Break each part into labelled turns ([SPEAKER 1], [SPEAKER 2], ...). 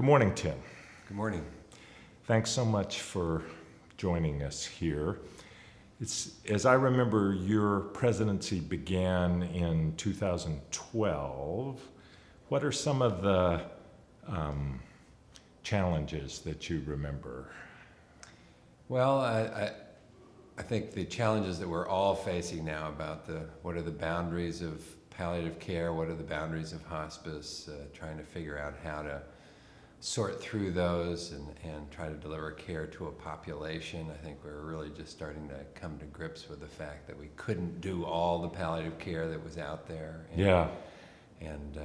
[SPEAKER 1] Good morning, Tim.
[SPEAKER 2] Good morning.
[SPEAKER 1] Thanks so much for joining us here. As I remember, your presidency began in 2012. What are some of the challenges that you remember?
[SPEAKER 2] Well, I think the challenges that we're all facing now about what are the boundaries of palliative care, what are the boundaries of hospice, trying to figure out how to sort through those and try to deliver care to a population. I think we're really just starting to come to grips with the fact that we couldn't do all the palliative care that was out there. And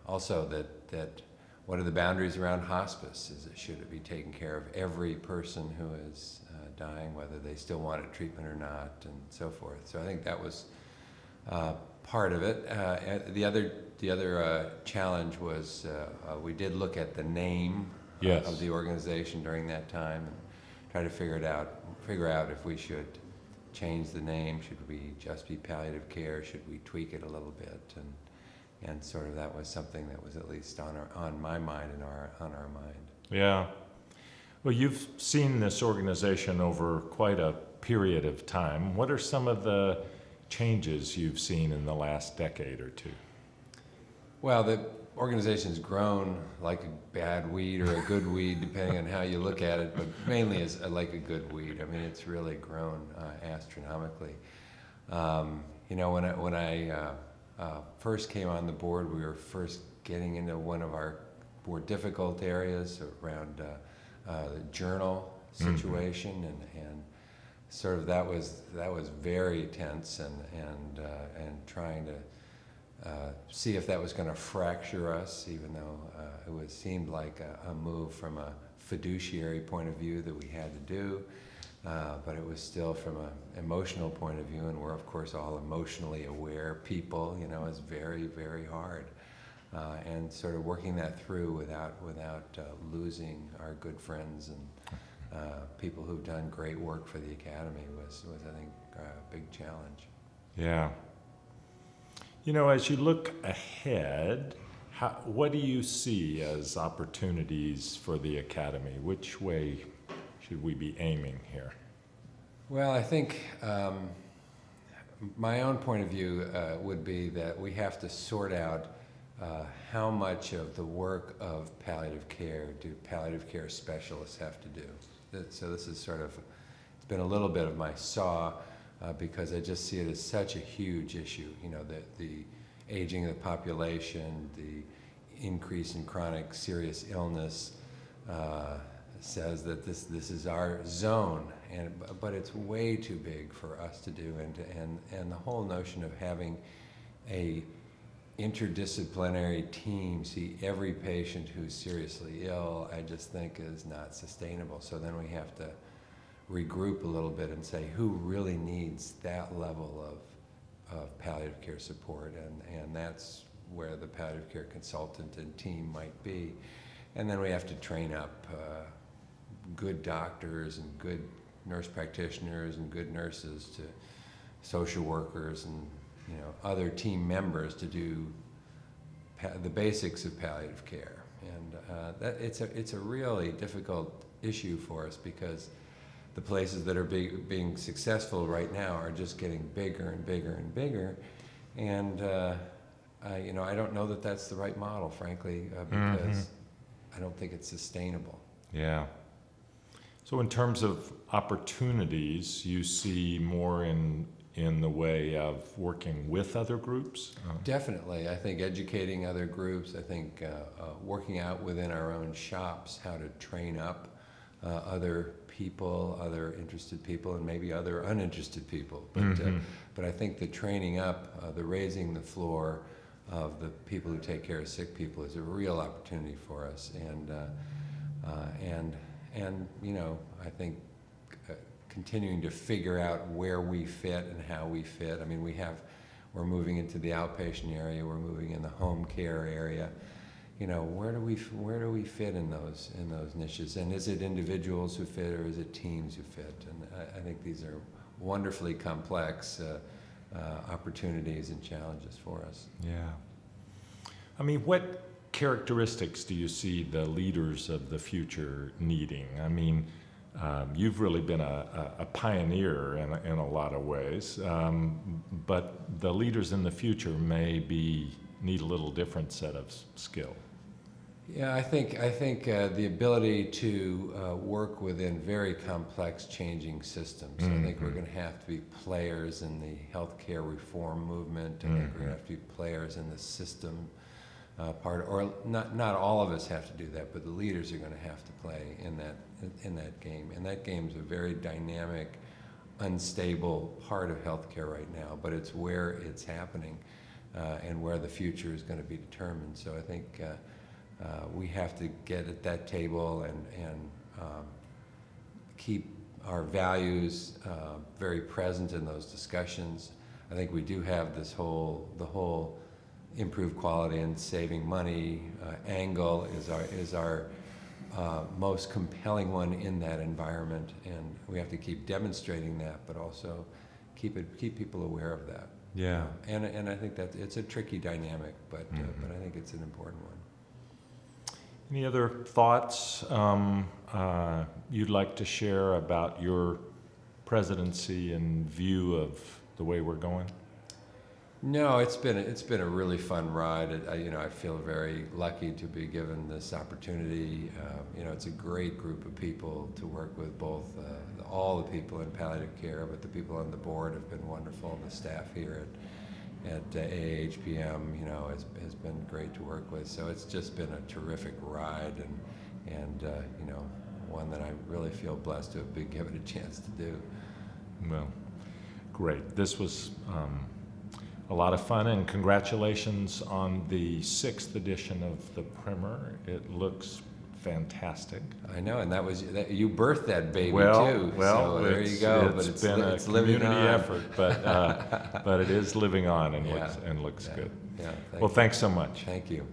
[SPEAKER 2] also that what are the boundaries around hospice? Should it be taking care of every person who is dying, whether they still wanted treatment or not, and so forth. So I think that was part of it. The other challenge was we did look at the name of the organization during that time and try to figure out if we should change the name. Should we just be palliative care? Should we tweak it a little bit? And sort of that was something that was at least on my mind and on our mind.
[SPEAKER 1] Yeah. Well, you've seen this organization over quite a period of time. What are some of the changes you've seen in the last decade or two?
[SPEAKER 2] Well, the organization's grown like a bad weed or a good weed, depending on how you look at it, but mainly as like a good weed. I mean, it's really grown astronomically. When I first came on the board, we were first getting into one of our more difficult areas around the journal situation, and sort of that was very tense, and trying to see if that was going to fracture us, even though it seemed like a move from a fiduciary point of view that we had to do, but it was still from an emotional point of view, and we're of course all emotionally aware people. It's very, very hard, and sort of working that through without losing our good friends and people who've done great work for the Academy was I think a big challenge.
[SPEAKER 1] Yeah. As you look ahead, what do you see as opportunities for the Academy? Which way should we be aiming here?
[SPEAKER 2] Well, I think my own point of view would be that we have to sort out how much of the work of palliative care do palliative care specialists have to do. So this is it's been a little bit of my saw, because I just see it as such a huge issue. The aging of the population, the increase in chronic serious illness says that this is our zone, but it's way too big for us to do, and the whole notion of having a interdisciplinary team see every patient who's seriously ill, I just think is not sustainable. So then we have to regroup a little bit and say who really needs that level of palliative care support, and that's where the palliative care consultant and team might be. And then we have to train up good doctors and good nurse practitioners and good nurses, to social workers and other team members to do the basics of palliative care. And it's a really difficult issue for us, because the places that are being successful right now are just getting bigger and bigger and bigger, and I don't know that that's the right model, frankly, because I don't think it's sustainable.
[SPEAKER 1] Yeah. So in terms of opportunities, you see more in the way of working with other groups?
[SPEAKER 2] Definitely. I think educating other groups, I think working out within our own shops how to train up other people, other interested people, and maybe other uninterested people. But I think the training up, the raising the floor of the people who take care of sick people is a real opportunity for us. And I think continuing to figure out where we fit and how we fit. I mean, we're moving into the outpatient area, we're moving in the home care area. Where do we fit in those niches? And is it individuals who fit, or is it teams who fit? And I think these are wonderfully complex opportunities and challenges for us.
[SPEAKER 1] Yeah. I mean, what characteristics do you see the leaders of the future needing? I mean, you've really been a pioneer in a lot of ways, but the leaders in the future need a little different set of skill.
[SPEAKER 2] Yeah, I think the ability to work within very complex, changing systems. I think we're going to have to be players in the healthcare reform movement. I think we're going to have to be players in the system part. Or not all of us have to do that, but the leaders are going to have to play in that game. And that game is a very dynamic, unstable part of healthcare right now. But it's where it's happening, and where the future is going to be determined. So I think. We have to get at that table and keep our values very present in those discussions. I think we do have the whole improved quality and saving money angle is our most compelling one in that environment, and we have to keep demonstrating that, but also keep people aware of that.
[SPEAKER 1] Yeah.
[SPEAKER 2] And I think that it's a tricky dynamic, but I think it's an important one.
[SPEAKER 1] Any other thoughts you'd like to share about your presidency and view of the way we're going?
[SPEAKER 2] No, it's been a really fun ride. I feel very lucky to be given this opportunity. It's a great group of people to work with, both all the people in palliative care, but the people on the board have been wonderful. The staff here at AAHPM, has been great to work with. So it's just been a terrific ride, and one that I really feel blessed to have been given a chance to do.
[SPEAKER 1] Well, great. This was a lot of fun, and congratulations on the 6th edition of the primer. It looks fantastic.
[SPEAKER 2] I know, and you birthed that baby too.
[SPEAKER 1] Well,
[SPEAKER 2] so there you go.
[SPEAKER 1] It's been a community effort, but it is living on and looks good.
[SPEAKER 2] Yeah.
[SPEAKER 1] Well, thanks so much.
[SPEAKER 2] Thank you.